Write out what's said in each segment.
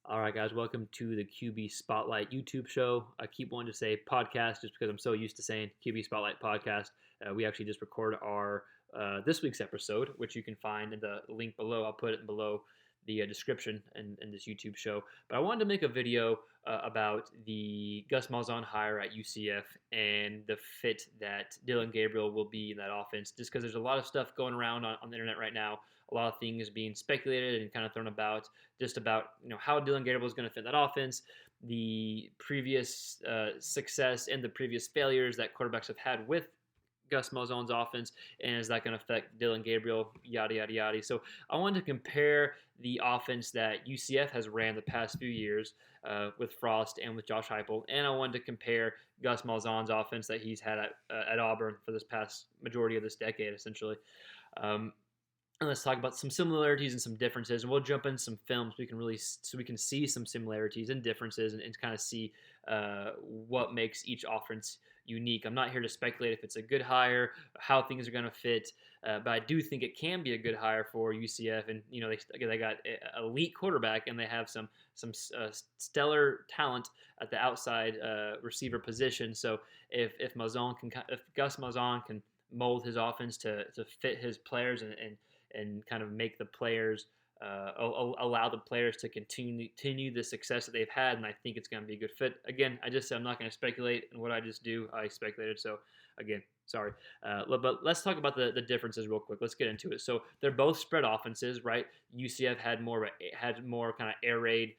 All right, guys, welcome to the QB Spotlight YouTube show. I keep wanting to say podcast just because I'm so used to saying QB Spotlight podcast. We actually just recorded our this week's episode, which you can find in the link below. I'll put it below the description in this YouTube show. But I wanted to make a video about the Gus Malzahn hire at UCF and the fit that Dillon Gabriel will be in that offense, just because there's a lot of stuff going around on the internet right now, a lot of things being speculated and kind of thrown about just about how Dillon Gabriel is going to fit that offense, the previous success and the previous failures that quarterbacks have had with Gus Malzahn's offense, and is that going to affect Dillon Gabriel? Yada yada yada. So I wanted to compare the offense that UCF has ran the past few years with Frost and with Josh Heupel, and I wanted to compare Gus Malzahn's offense that he's had at Auburn for this past majority of this decade, essentially. And let's talk about some similarities and some differences, and we'll jump in some films so we can see some similarities and differences, and kind of see what makes each offense unique. I'm not here to speculate if it's a good hire, how things are going to fit, but I do think it can be a good hire for UCF. And they got an elite quarterback, and they have some stellar talent at the outside receiver position. So if Gus Malzahn can mold his offense to fit his players and kind of make the players allow the players to continue the success that they've had, and I think it's going to be a good fit. Again, I just said I'm not going to speculate, and what I just do, I speculated. So again, sorry. But let's talk about the differences real quick. Let's get into it. So they're both spread offenses, right? UCF had more kind of air raid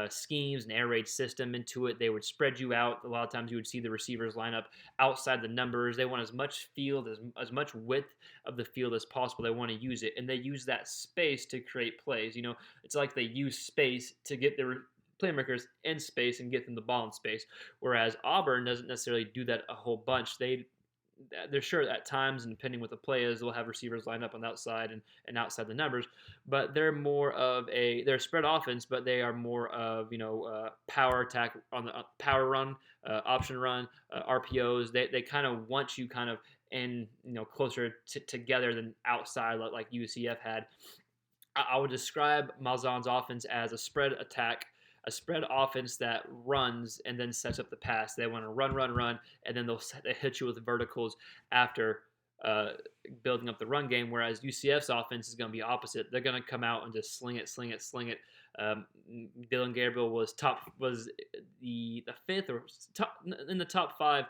schemes and air raid system into it. They would spread you out. A lot of times you would see the receivers line up outside the numbers. They want as much field, as much width of the field as possible. They want to use it, and they use that space to create plays. It's like they use space to get their playmakers in space and get them the ball in space. Whereas Auburn doesn't necessarily do that a whole bunch. They're sure at times, and depending what the play is, they'll have receivers lined up on the outside and outside the numbers. But they're a spread offense, but they are more of power attack on the power run, option run, RPOs. They kind of want you kind of in closer together than outside like UCF had. I would describe Malzahn's offense as a spread attack, a spread offense that runs and then sets up the pass. They want to run, and then they hit you with verticals after building up the run game. Whereas UCF's offense is going to be opposite. They're going to come out and just sling it. Dillon Gabriel was the fifth or top in the top five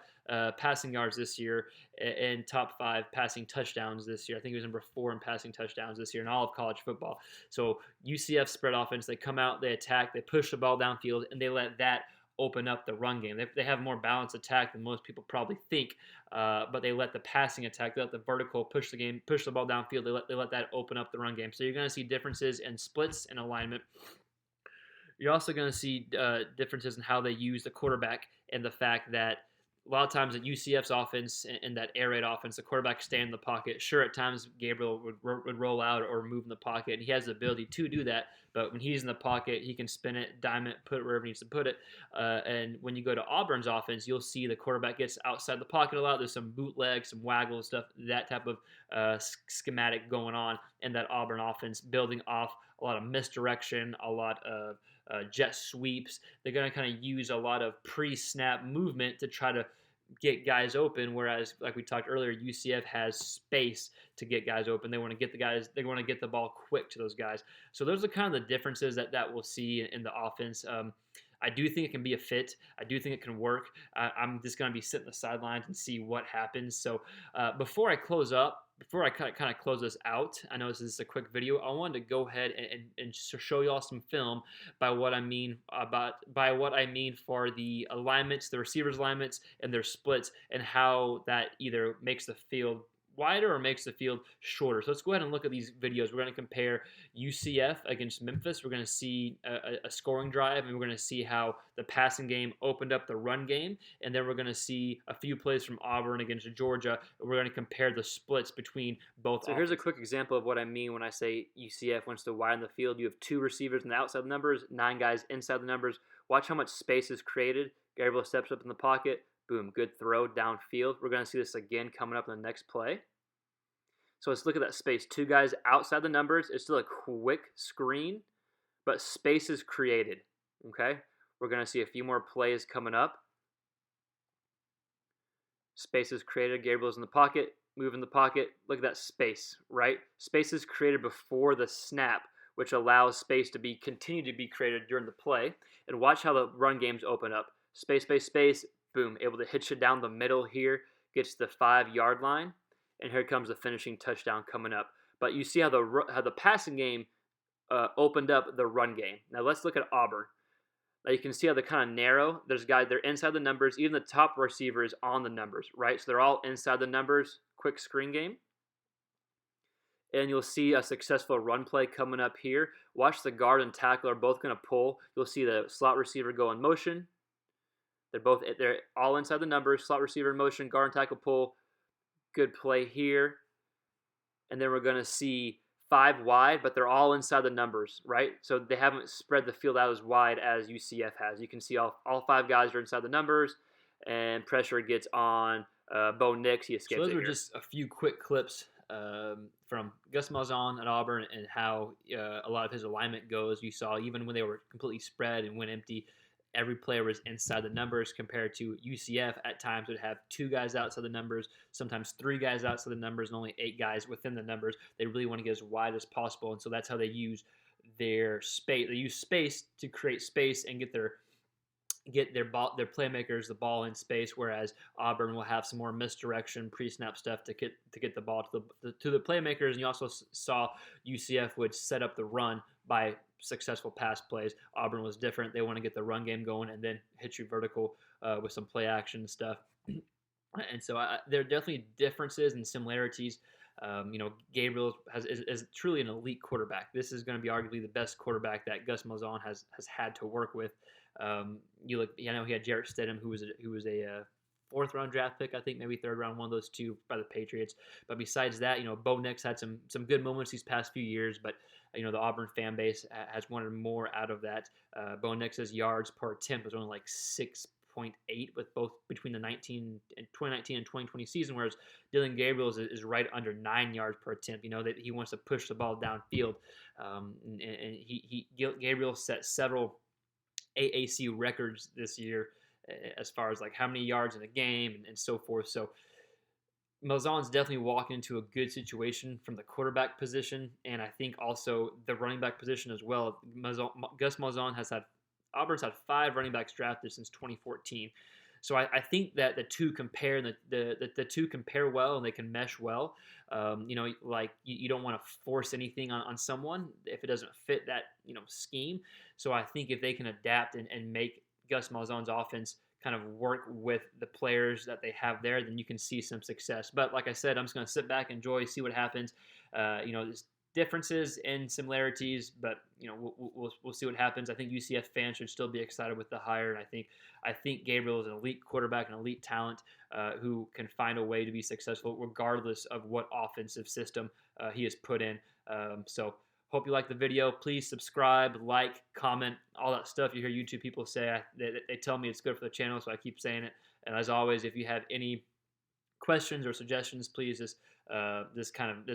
passing yards this year, and top five passing touchdowns this year. I think he was number 4 in passing touchdowns this year in all of college football. So UCF spread offense, they come out, they attack, they push the ball downfield, and they let that open up the run game. They have more balanced attack than most people probably think, but they let the passing attack, they let the vertical push the ball downfield. They let that open up the run game. So you're going to see differences in splits and alignment. You're also going to see differences in how they use the quarterback, and the fact that a lot of times at UCF's offense and that air raid offense, the quarterback stay in the pocket. Sure, at times Gabriel would roll out or move in the pocket, and he has the ability to do that. But when he's in the pocket, he can spin it, dime it, put it wherever he needs to put it. And when you go to Auburn's offense, you'll see the quarterback gets outside the pocket a lot. There's some bootleg, some waggle stuff, that type of schematic going on in that Auburn offense, building off a lot of misdirection, a lot of jet sweeps. They're going to kind of use a lot of pre-snap movement to try to get guys open, whereas, like we talked earlier, UCF has space to get guys open. They want to get the ball quick to those guys. So those are kind of the differences that we'll see in the offense. I do think it can be a fit. I do think it can work. I'm just going to be sitting on the sidelines and see what happens. So before I close kind of close this out, I know this is a quick video. I wanted to go ahead and show y'all some film by what I mean for the alignments, the receivers' alignments, and their splits, and how that either makes the field wider or makes the field shorter. So let's go ahead and look at these videos. We're going to compare UCF against Memphis. We're going to see a scoring drive, and we're going to see how the passing game opened up the run game, and then we're going to see a few plays from Auburn against Georgia. We're going to compare the splits between both. So here's a quick example of what I mean when I say UCF wants to widen the field. You have 2 receivers on the outside of the numbers, 9 guys inside the numbers. Watch how much space is created. Gabriel steps up in the pocket. Boom, good throw downfield. We're going to see this again coming up in the next play. So let's look at that space. 2 guys outside the numbers. It's still a quick screen, but space is created. Okay, we're going to see a few more plays coming up. Space is created. Gabriel's in the pocket, move in the pocket. Look at that space, right? Space is created before the snap, which allows space to continue to be created during the play. And watch how the run games open up. Space, space, space. Boom, able to hitch it down the middle here. Gets to the 5-yard line, and here comes the finishing touchdown coming up. But you see how the passing game opened up the run game. Now let's look at Auburn. Now you can see how they're kind of narrow. They're inside the numbers. Even the top receiver is on the numbers, right? So they're all inside the numbers. Quick screen game. And you'll see a successful run play coming up here. Watch the guard and tackle are both going to pull. You'll see the slot receiver go in motion. They're all inside the numbers. Slot receiver in motion, guard and tackle pull. Good play here. And then we're going to see 5 wide, but they're all inside the numbers, right? So they haven't spread the field out as wide as UCF has. You can see all 5 guys are inside the numbers, and pressure gets on Bo Nix. He escapes. So those were just a few quick clips from Gus Malzahn at Auburn and how a lot of his alignment goes. You saw even when they were completely spread and went empty, every player was inside the numbers compared to UCF at times would have 2 guys outside the numbers, sometimes 3 guys outside the numbers, and only 8 guys within the numbers. They really want to get as wide as possible, and so that's how they use their space. They use space to create space and get their playmakers the ball in space, whereas Auburn will have some more misdirection, pre-snap stuff to get the ball to the playmakers. And you also saw UCF would set up the run by successful pass plays. Auburn was different. They want to get the run game going and then hit you vertical with some play action stuff. And so there are definitely differences and similarities. Gabriel is truly an elite quarterback. This is going to be arguably the best quarterback that Gus Malzahn has had to work with. I know he had Jarrett Stidham, who was a 4th-round draft pick, I think, maybe 3rd round, one of those 2 by the Patriots. But besides that, Bo Nix had some good moments these past few years, but the Auburn fan base has wanted more out of that. Bo Nix's yards per attempt was only like 6.8 with both between the 2019 and 2020 season, whereas Dillon Gabriel is right under 9 yards per attempt. That he wants to push the ball downfield, and Gabriel set several AAC records this year as far as like how many yards in a game and so forth. So Malzahn's definitely walking into a good situation from the quarterback position, and I think also the running back position as well. Gus Malzahn Auburn's had 5 running backs drafted since 2014. So I think that the two compare the two compare well and they can mesh well. You don't want to force anything on someone if it doesn't fit that scheme. So I think if they can adapt and make Gus Malzahn's offense kind of work with the players that they have there, then you can see some success. But like I said, I'm just going to sit back, enjoy, see what happens. There's differences and similarities, but we'll see what happens. I think UCF fans should still be excited with the hire, and I think Gabriel is an elite quarterback, an elite talent who can find a way to be successful regardless of what offensive system he has put in. So hope you like the video. Please subscribe, like, comment, all that stuff you hear YouTube people say. They tell me it's good for the channel, so I keep saying it. And as always, if you have any questions or suggestions, please just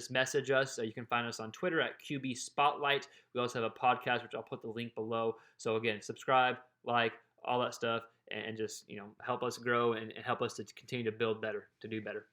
message us. You can find us on Twitter at QB Spotlight. We also have a podcast, which I'll put the link below. So again, subscribe, like, all that stuff, and just help us grow and help us to continue to build better, to do better.